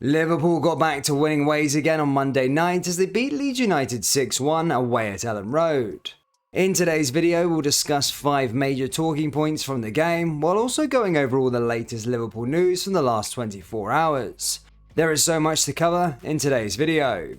Liverpool got back to winning ways again on Monday night as they beat Leeds United 6-1 away at Ellen Road. In today's video, we'll discuss 5 major talking points from the game, while also going over all the latest Liverpool news from the last 24 hours. There is so much to cover in today's video.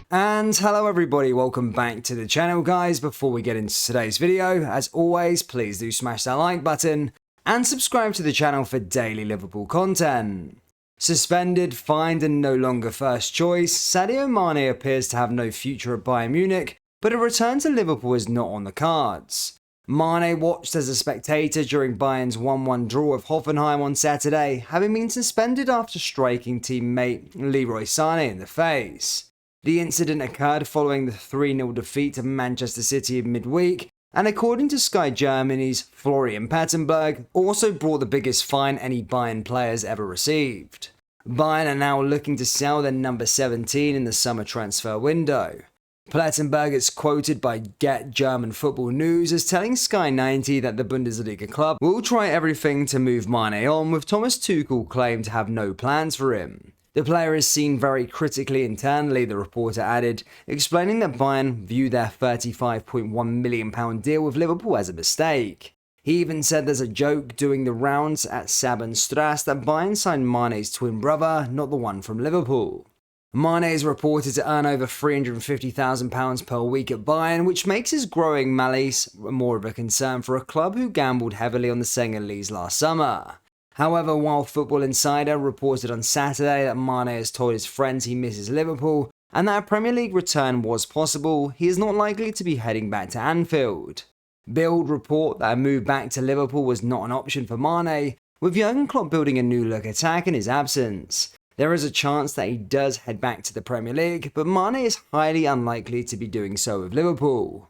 And hello everybody, welcome back to the channel guys. Before we get into today's video, as always, please do smash that like button and subscribe to the channel for daily Liverpool content. Suspended, fined and no longer first choice, Sadio Mane appears to have no future at Bayern Munich, but a return to Liverpool is not on the cards. Mane watched as a spectator during Bayern's 1-1 draw with Hoffenheim on Saturday, having been suspended after striking teammate Leroy Sané in the face. The incident occurred following the 3-0 defeat to Manchester City in midweek, and according to Sky Germany's Florian Pettenberg, also brought the biggest fine any Bayern players ever received. Bayern are now looking to sell their number 17 in the summer transfer window. Plettenberg is quoted by Get German Football News as telling Sky 90 that the Bundesliga club will try everything to move Mane on, with Thomas Tuchel claimed to have no plans for him. The player is seen very critically internally, the reporter added, explaining that Bayern view their £35.1 million deal with Liverpool as a mistake. He even said there's a joke doing the rounds at Sabenstrasse that Bayern signed Mane's twin brother, not the one from Liverpool. Mane is reported to earn over £350,000 per week at Bayern, which makes his growing malice more of a concern for a club who gambled heavily on the Senegalese last summer. However, while Football Insider reported on Saturday that Mane has told his friends he misses Liverpool and that a Premier League return was possible, he is not likely to be heading back to Anfield. Bild report that a move back to Liverpool was not an option for Mane, with Jurgen Klopp building a new-look attack in his absence. There is a chance that he does head back to the Premier League, but Mane is highly unlikely to be doing so with Liverpool.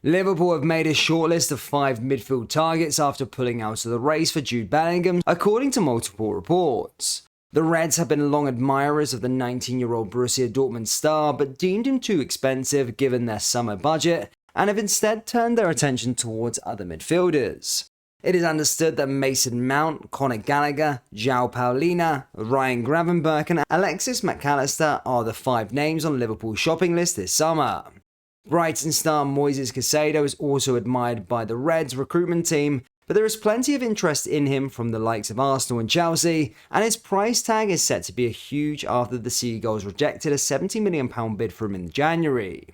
Liverpool have made a shortlist of 5 midfield targets after pulling out of the race for Jude Bellingham, according to multiple reports. The Reds have been long admirers of the 19-year-old Borussia Dortmund star, but deemed him too expensive given their summer budget, and have instead turned their attention towards other midfielders. It is understood that Mason Mount, Conor Gallagher, João Paulina, Ryan Gravenberch and Alexis McAllister are the 5 names on Liverpool's shopping list this summer. Brighton star Moises Caicedo is also admired by the Reds recruitment team, but there is plenty of interest in him from the likes of Arsenal and Chelsea, and his price tag is set to be huge after the Seagulls rejected a £70 million bid for him in January.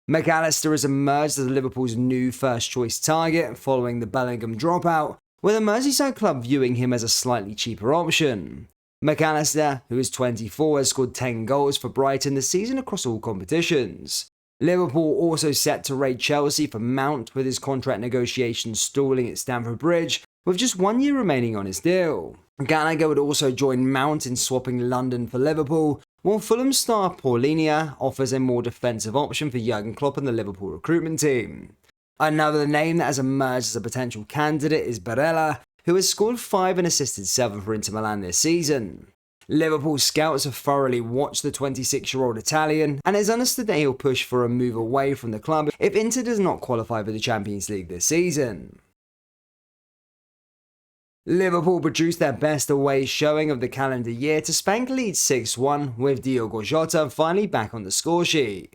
McAllister has emerged as Liverpool's new first-choice target following the Bellingham dropout, with a Merseyside club viewing him as a slightly cheaper option. McAllister, who is 24, has scored 10 goals for Brighton this season across all competitions. Liverpool also set to raid Chelsea for Mount, with his contract negotiations stalling at Stamford Bridge, with just 1 year remaining on his deal. Gallagher would also join Mount in swapping London for Liverpool, while Fulham star Paulinho offers a more defensive option for Jurgen Klopp and the Liverpool recruitment team. Another name that has emerged as a potential candidate is Barella, who has scored 5 and assisted 7 for Inter Milan this season. Liverpool scouts have thoroughly watched the 26-year-old Italian, and it is understood that he'll push for a move away from the club if Inter does not qualify for the Champions League this season. Liverpool produced their best away showing of the calendar year to spank Leeds 6-1, with Diogo Jota finally back on the scoresheet.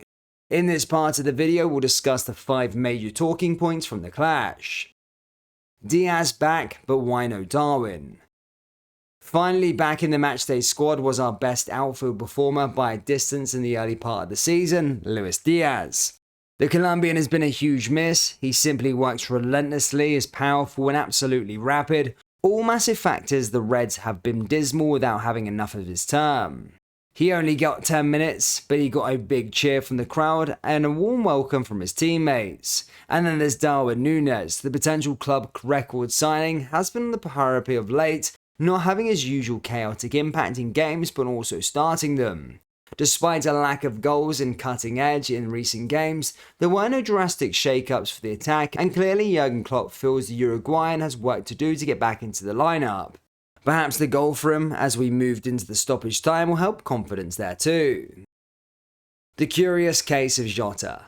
In this part of the video, we'll discuss the 5 major talking points from the clash. Diaz back, but why no Darwin? Finally back in the matchday squad was our best outfield performer by a distance in the early part of the season, Luis Diaz. The Colombian has been a huge miss. He simply works relentlessly, is powerful and absolutely rapid, all massive factors the Reds have been dismal without having enough of his term. He only got 10 minutes, but he got a big cheer from the crowd and a warm welcome from his teammates. And then there's Darwin Núñez, the potential club record signing, has been on the parapet of late, not having his usual chaotic impact in games but also starting them. Despite a lack of goals and cutting edge in recent games, there were no drastic shake-ups for the attack, and clearly Jurgen Klopp feels the Uruguayan has work to do to get back into the lineup. Perhaps the goal for him as we moved into the stoppage time will help confidence there too. The curious case of Jota.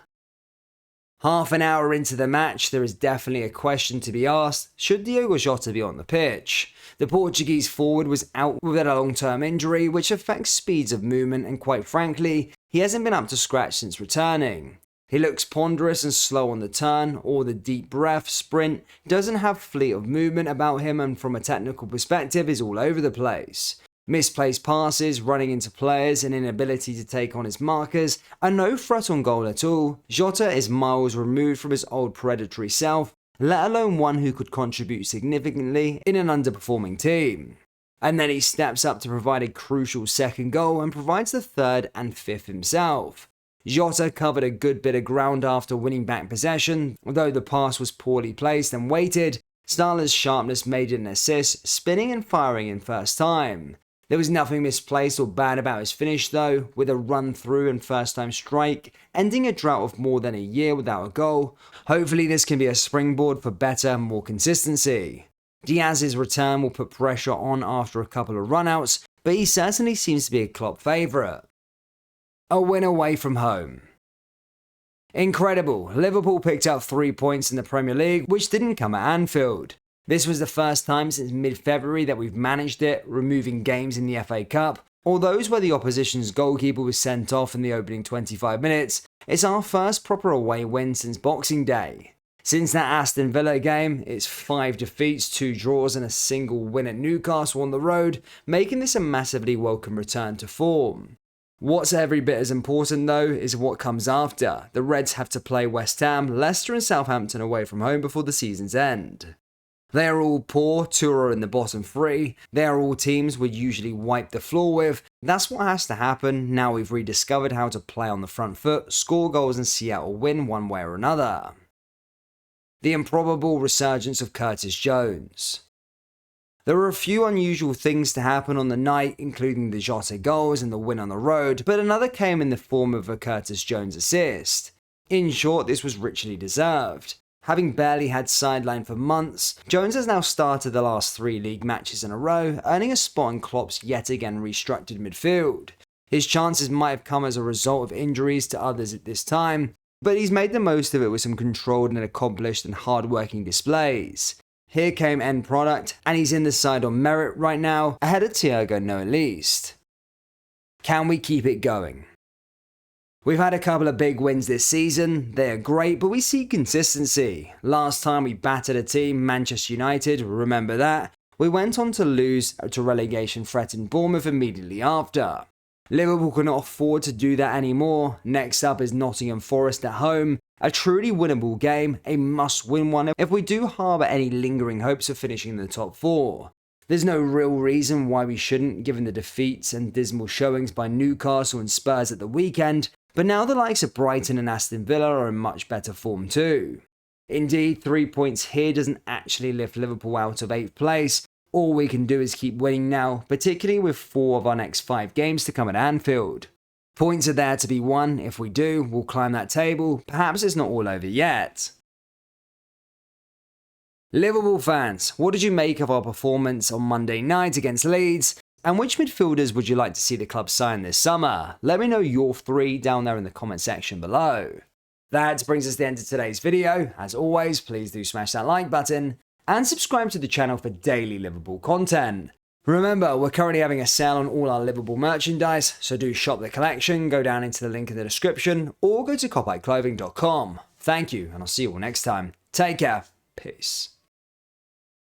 Half an hour into the match, there is definitely a question to be asked: should Diogo Jota be on the pitch? The Portuguese forward was out with a long-term injury which affects speeds of movement, and quite frankly, he hasn't been up to scratch since returning. He looks ponderous and slow on the turn or the deep breath sprint, doesn't have fleet of movement about him, and from a technical perspective is all over the place. Misplaced passes, running into players, and inability to take on his markers are no threat on goal at all. Jota is miles removed from his old predatory self, let alone one who could contribute significantly in an underperforming team. And then he steps up to provide a crucial second goal and provides the third and fifth himself. Jota covered a good bit of ground after winning back possession, although the pass was poorly placed and weighted. Starler's sharpness made it an assist, spinning and firing in first time. There was nothing misplaced or bad about his finish though, with a run through and first time strike, ending a drought of more than a year without a goal. Hopefully this can be a springboard for better, more consistency. Diaz's return will put pressure on after a couple of runouts, but he certainly seems to be a Klopp favourite. A win away from home. Incredible, Liverpool picked up 3 points in the Premier League, which didn't come at Anfield. This was the first time since mid-February that we've managed it, removing games in the FA Cup, or those where the opposition's goalkeeper was sent off in the opening 25 minutes. It's our first proper away win since Boxing Day. Since that Aston Villa game, it's 5 defeats, 2 draws and a single win at Newcastle on the road, making this a massively welcome return to form. What's every bit as important though is what comes after. The Reds have to play West Ham, Leicester and Southampton away from home before the season's end. They are all poor, 2 are in the bottom 3, they are all teams we'd usually wipe the floor with. That's what has to happen now we've rediscovered how to play on the front foot, score goals and Seattle win one way or another. The improbable resurgence of Curtis Jones. There were a few unusual things to happen on the night, including the Jota goals and the win on the road, but another came in the form of a Curtis Jones assist. In short, this was richly deserved. Having barely had sideline for months, Jones has now started the last 3 league matches in a row, earning a spot in Klopp's yet again restructured midfield. His chances might have come as a result of injuries to others at this time, but he's made the most of it with some controlled and accomplished and hard-working displays. Here came end product, and he's in the side on merit right now, ahead of Thiago no at least. Can we keep it going? We've had a couple of big wins this season, they are great, but we see consistency. Last time we battered a team, Manchester United, remember that? We went on to lose to relegation threatened Bournemouth immediately after. Liverpool cannot afford to do that anymore. Next up is Nottingham Forest at home, a truly winnable game, a must-win one if we do harbour any lingering hopes of finishing in the top 4. There's no real reason why we shouldn't, given the defeats and dismal showings by Newcastle and Spurs at the weekend, but now the likes of Brighton and Aston Villa are in much better form too. Indeed, 3 points here doesn't actually lift Liverpool out of 8th place. All we can do is keep winning now, particularly with 4 of our next 5 games to come at Anfield. Points are there to be won. If we do, we'll climb that table. Perhaps it's not all over yet. Liverpool fans, what did you make of our performance on Monday night against Leeds? And which midfielders would you like to see the club sign this summer? Let me know your 3 down there in the comment section below. That brings us to the end of today's video. As always, please do smash that like button and subscribe to the channel for daily Liverpool content. Remember, we're currently having a sale on all our Liverpool merchandise, so do shop the collection, go down into the link in the description, or go to copyclothing.com. Thank you, and I'll see you all next time. Take care. Peace.